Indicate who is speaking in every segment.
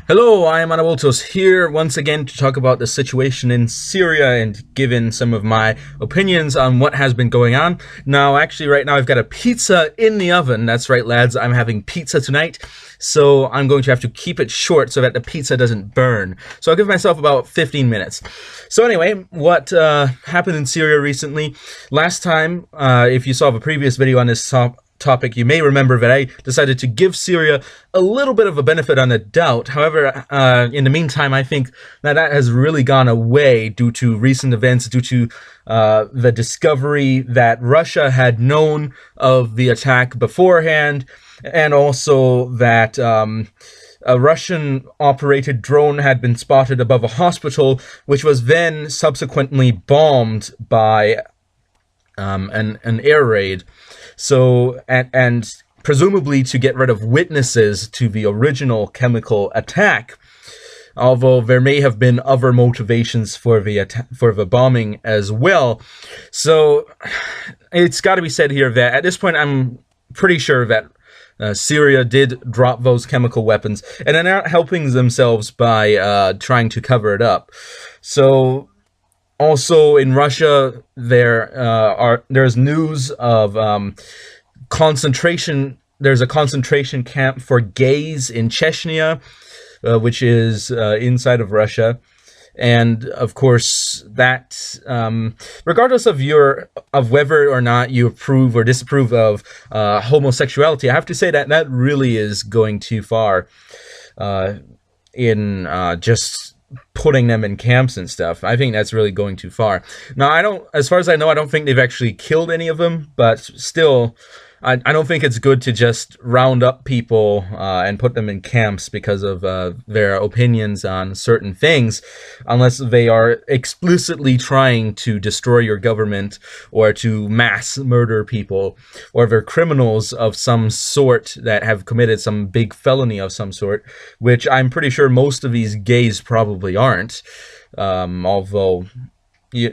Speaker 1: Hello, I am Anaboltos here once again to talk about the situation in Syria and give in some of my opinions on what has been going on. Now, actually, right now I've got a pizza in the oven. That's right, lads, I'm having pizza tonight. So I'm going to have to keep it short so that the pizza doesn't burn. So I'll give myself about 15 minutes. So anyway, what happened in Syria recently? Last time, if you saw the previous video on this topic, you may remember that I decided to give Syria a little bit of a benefit on the doubt. However, in the meantime, I think that has really gone away due to recent events, due to the discovery that Russia had known of the attack beforehand, and also that a Russian-operated drone had been spotted above a hospital, which was then subsequently bombed by an air raid. So, and presumably to get rid of witnesses to the original chemical attack, although there may have been other motivations for the bombing as well. So it's got to be said here that at this point I'm pretty sure that Syria did drop those chemical weapons, and they're not helping themselves by trying to cover it up. So also in Russia, there's news of concentration. There's a concentration camp for gays in Chechnya, which is inside of Russia, and of course that, regardless of whether or not you approve or disapprove of homosexuality, I have to say that that really is going too far in just putting them in camps and stuff. I think that's really going too far. Now, as far as I know, I don't think they've actually killed any of them, but still, I don't think it's good to just round up people and put them in camps because of their opinions on certain things, unless they are explicitly trying to destroy your government or to mass murder people, or they're criminals of some sort that have committed some big felony of some sort, which I'm pretty sure most of these gays probably aren't, although,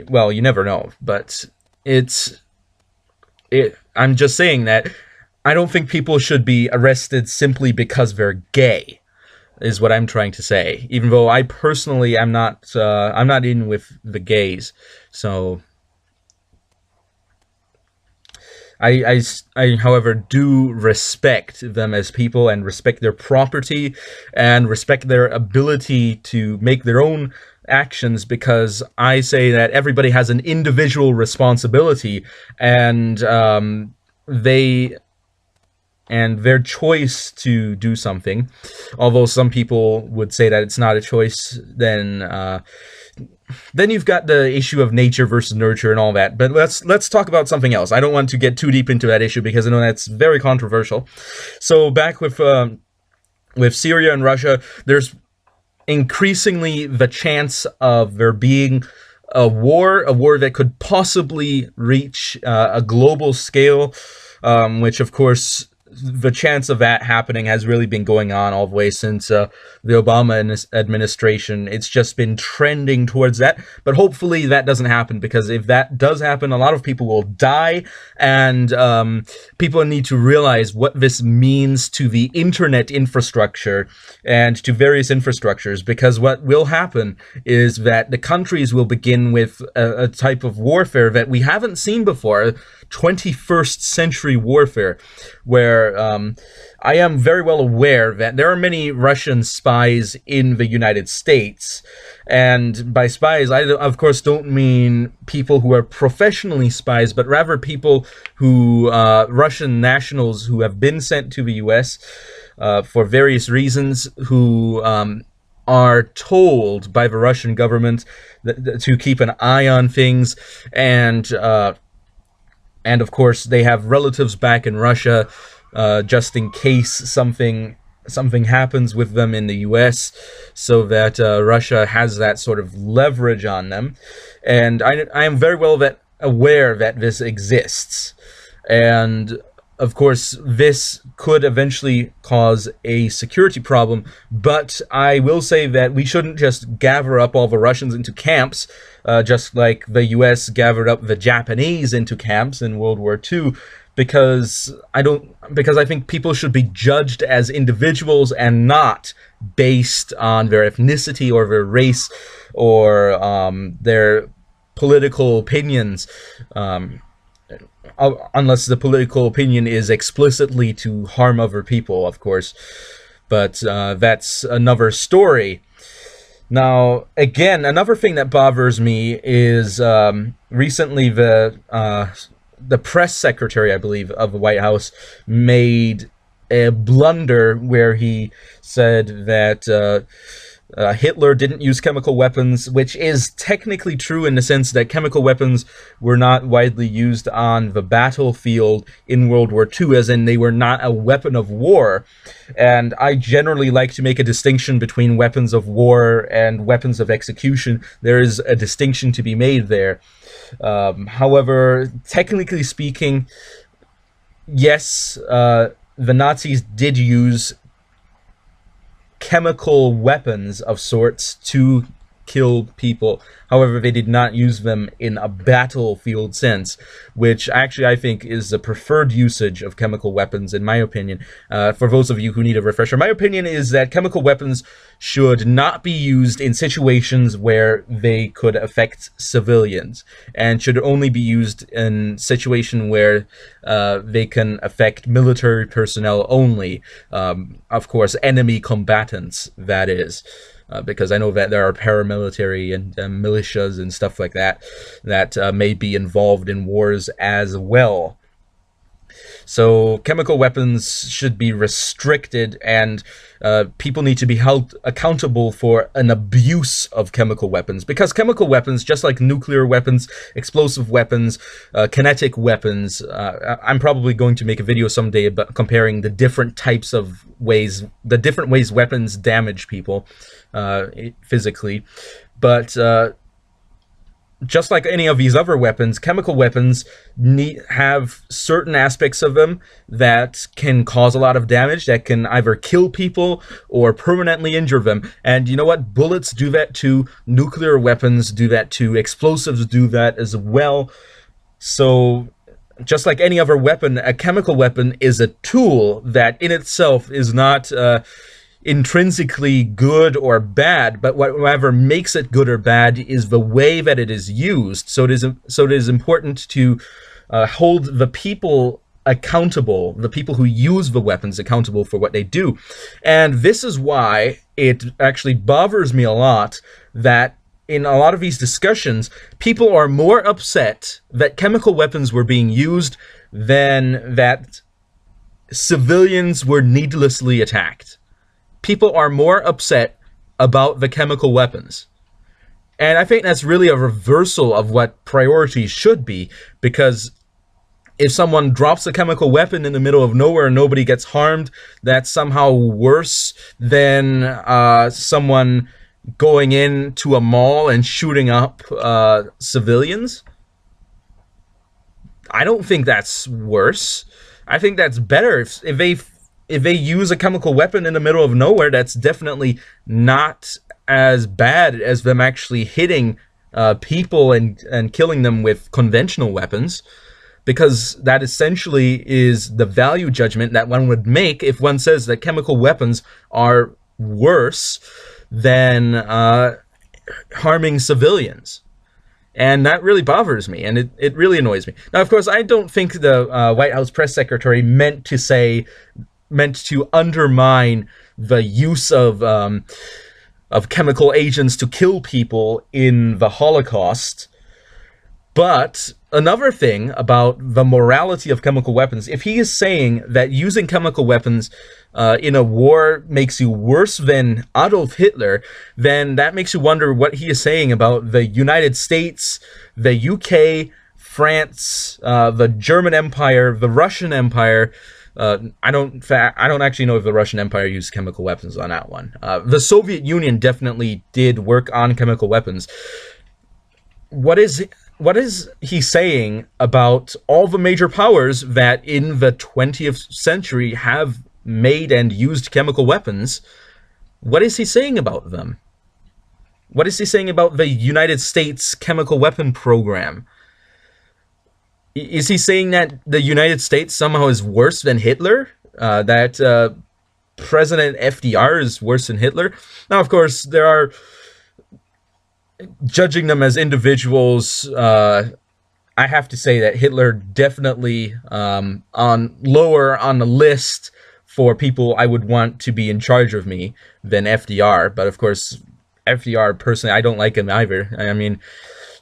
Speaker 1: well, you never know, but I'm just saying that I don't think people should be arrested simply because they're gay, is what I'm trying to say. Even though I personally am not in with the gays, so I however do respect them as people and respect their property and respect their ability to make their own actions, because I say that everybody has an individual responsibility, and their choice to do something, although some people would say that it's not a choice, then you've got the issue of nature versus nurture and all that. But let's talk about something else. I don't want to get too deep into that issue because I know that's very controversial. So back with Syria and Russia, there's increasingly the chance of there being a war that could possibly reach a global scale, which of course the chance of that happening has really been going on all the way since the Obama administration. It's just been trending towards that, but hopefully that doesn't happen, because if that does happen, a lot of people will die, and people need to realize what this means to the internet infrastructure and to various infrastructures, because what will happen is that the countries will begin with a type of warfare that we haven't seen before, 21st century warfare, where I am very well aware that there are many Russian spies in the United States, and by spies I of course don't mean people who are professionally spies, but rather people who Russian nationals who have been sent to the US for various reasons, who are told by the Russian government to keep an eye on things, and of course they have relatives back in Russia, just in case something happens with them in the US, so that Russia has that sort of leverage on them. And I am very well aware that this exists, and of course this could eventually cause a security problem, but I will say that we shouldn't just gather up all the Russians into camps, just like the US gathered up the Japanese into camps in World War II, because I think people should be judged as individuals and not based on their ethnicity or their race or their political opinions, unless the political opinion is explicitly to harm other people, of course. But that's another story. Now, again, another thing that bothers me is recently the press secretary, I believe, of the White House made a blunder where he said that Hitler didn't use chemical weapons, which is technically true in the sense that chemical weapons were not widely used on the battlefield in World War II, as in they were not a weapon of war. And I generally like to make a distinction between weapons of war and weapons of execution. There is a distinction to be made there. However, technically speaking, yes, the Nazis did use chemical weapons of sorts to kill people. However, they did not use them in a battlefield sense, which actually I think is the preferred usage of chemical weapons, in my opinion. For those of you who need a refresher, my opinion is that chemical weapons should not be used in situations where they could affect civilians, and should only be used in situations where they can affect military personnel only. Of course, enemy combatants, that is. Because I know that there are paramilitary and militias and stuff like that that may be involved in wars as well. So chemical weapons should be restricted, and people need to be held accountable for an abuse of chemical weapons. Because chemical weapons, just like nuclear weapons, explosive weapons, kinetic weapons, I'm probably going to make a video someday about comparing the different types of ways, the different ways weapons damage people physically. But just like any of these other weapons, chemical weapons have certain aspects of them that can cause a lot of damage, that can either kill people or permanently injure them. And you know what? Bullets do that too. Nuclear weapons do that too. Explosives do that as well. So just like any other weapon, a chemical weapon is a tool that in itself is not intrinsically good or bad, but whatever makes it good or bad is the way that it is used. So it is important to hold the people accountable, the people who use the weapons accountable for what they do. And this is why it actually bothers me a lot that in a lot of these discussions, people are more upset that chemical weapons were being used than that civilians were needlessly attacked. People are more upset about the chemical weapons. And I think that's really a reversal of what priorities should be, because if someone drops a chemical weapon in the middle of nowhere and nobody gets harmed, that's somehow worse than someone going into a mall and shooting up civilians. I don't think that's worse. I think that's better. If they use a chemical weapon in the middle of nowhere, that's definitely not as bad as them actually hitting people and killing them with conventional weapons, because that essentially is the value judgment that one would make if one says that chemical weapons are worse than harming civilians. And that really bothers me, and it really annoys me. Now, of course, I don't think the White House press secretary meant to undermine the use of chemical agents to kill people in the Holocaust. But another thing about the morality of chemical weapons, if he is saying that using chemical weapons in a war makes you worse than Adolf Hitler, then that makes you wonder what he is saying about the United States, the UK, France, the German Empire, the Russian Empire. I don't actually know if the Russian Empire used chemical weapons on that one. The Soviet Union definitely did work on chemical weapons. What is he saying about all the major powers that in the 20th century have made and used chemical weapons? What is he saying about them? What is he saying about the United States chemical weapon program? Is he saying that the United States somehow is worse than Hitler? That President FDR is worse than Hitler? Now, of course, there are judging them as individuals. I have to say that Hitler definitely on lower on the list for people I would want to be in charge of me than FDR. But of course, FDR personally, I don't like him either. I mean,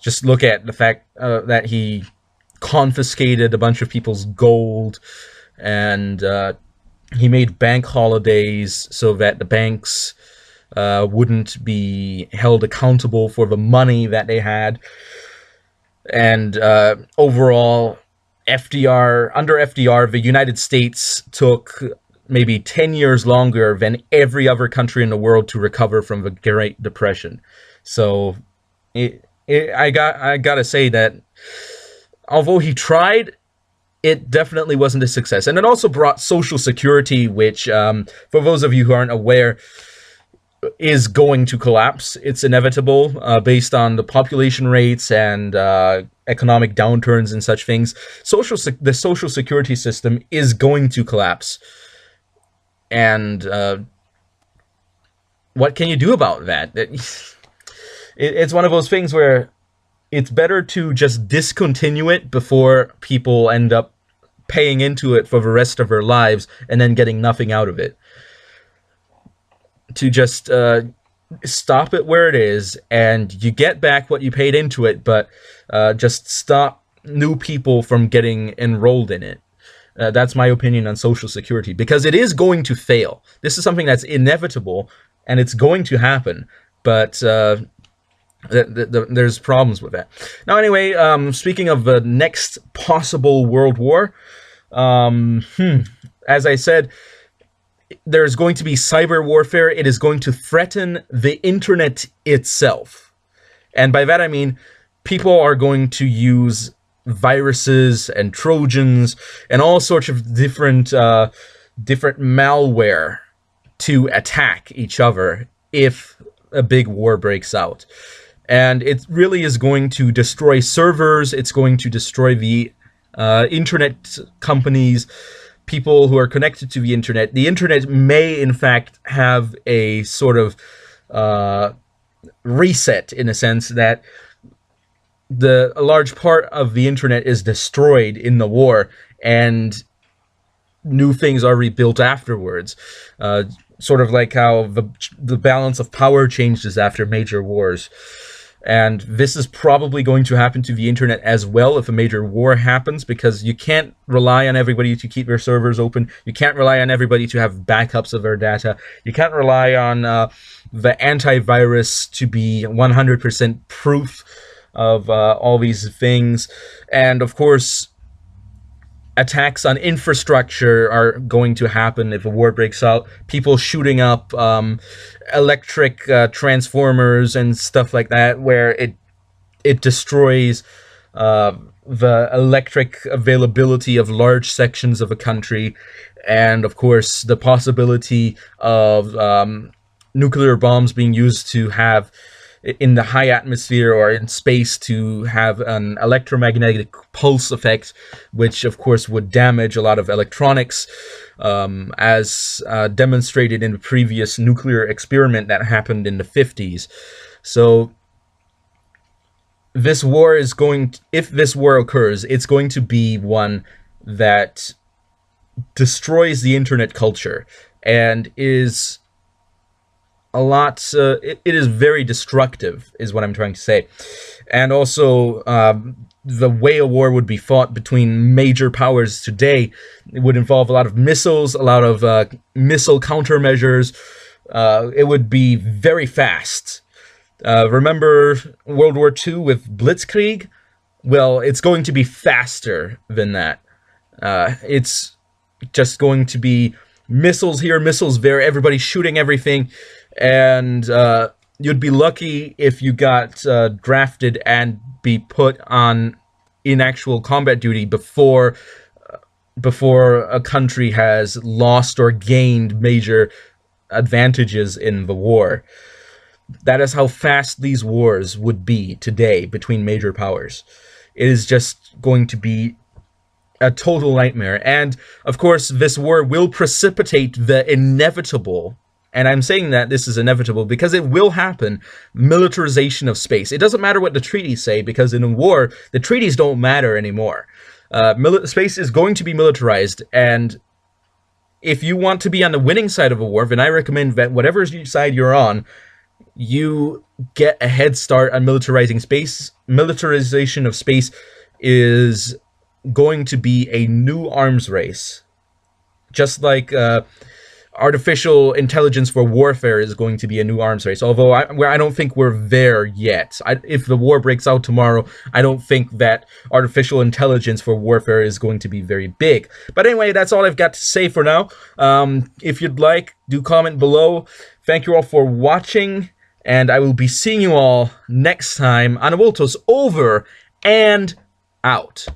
Speaker 1: just look at the fact that he confiscated a bunch of people's gold, and he made bank holidays so that the banks wouldn't be held accountable for the money that they had. And overall, under FDR, the United States took maybe 10 years longer than every other country in the world to recover from the Great Depression. So I gotta say that although he tried, it definitely wasn't a success. And it also brought Social Security, which, for those of you who aren't aware, is going to collapse. It's inevitable, based on the population rates and economic downturns and such things. The Social Security system is going to collapse. And what can you do about that? It's one of those things where it's better to just discontinue it before people end up paying into it for the rest of their lives and then getting nothing out of it. To just stop it where it is, and you get back what you paid into it, but just stop new people from getting enrolled in it. That's my opinion on Social Security, because it is going to fail. This is something that's inevitable, and it's going to happen, but there's problems with that. Now, anyway, speaking of the next possible world war, as I said, there's going to be cyber warfare. It is going to threaten the internet itself. And by that I mean people are going to use viruses and Trojans and all sorts of different malware to attack each other if a big war breaks out. And it really is going to destroy servers. It's going to destroy the internet companies, people who are connected to the internet. The internet may, in fact, have a sort of reset, in a sense that a large part of the internet is destroyed in the war, and new things are rebuilt afterwards. Sort of like how the balance of power changes after major wars. And this is probably going to happen to the internet as well if a major war happens, because you can't rely on everybody to keep their servers open. You can't rely on everybody to have backups of their data. You can't rely on the antivirus to be 100% proof of all these things. And of course, attacks on infrastructure are going to happen if a war breaks out. People shooting up electric transformers and stuff like that, where it destroys the electric availability of large sections of a country. And of course, the possibility of nuclear bombs being used to have in the high atmosphere or in space to have an electromagnetic pulse effect, which of course would damage a lot of electronics, as demonstrated in the previous nuclear experiment that happened in the 50s. So this war is if this war occurs, it's going to be one that destroys the internet culture and is a lot, it is very destructive, is what I'm trying to say. And also, the way a war would be fought between major powers today, it would involve a lot of missiles, a lot of missile countermeasures. It would be very fast. Remember World War II with Blitzkrieg? Well, it's going to be faster than that. It's just going to be missiles here, missiles there, everybody shooting everything. And you'd be lucky if you got drafted and be put in actual combat duty before a country has lost or gained major advantages in the war. That is how fast these wars would be today between major powers. It is just going to be a total nightmare. And of course, this war will precipitate the inevitable, and I'm saying that this is inevitable because it will happen, militarization of space. It doesn't matter what the treaties say, because in a war, the treaties don't matter anymore. Space is going to be militarized, and if you want to be on the winning side of a war, then I recommend that whatever side you're on, you get a head start on militarizing space. Militarization of space is going to be a new arms race. Just like artificial intelligence for warfare is going to be a new arms race. Although I don't think we're there yet. If the war breaks out tomorrow, I don't think that artificial intelligence for warfare is going to be very big. But anyway, that's all I've got to say for now. If you'd like, do comment below. Thank you all for watching, and I will be seeing you all next time on Awoltos. Over and out.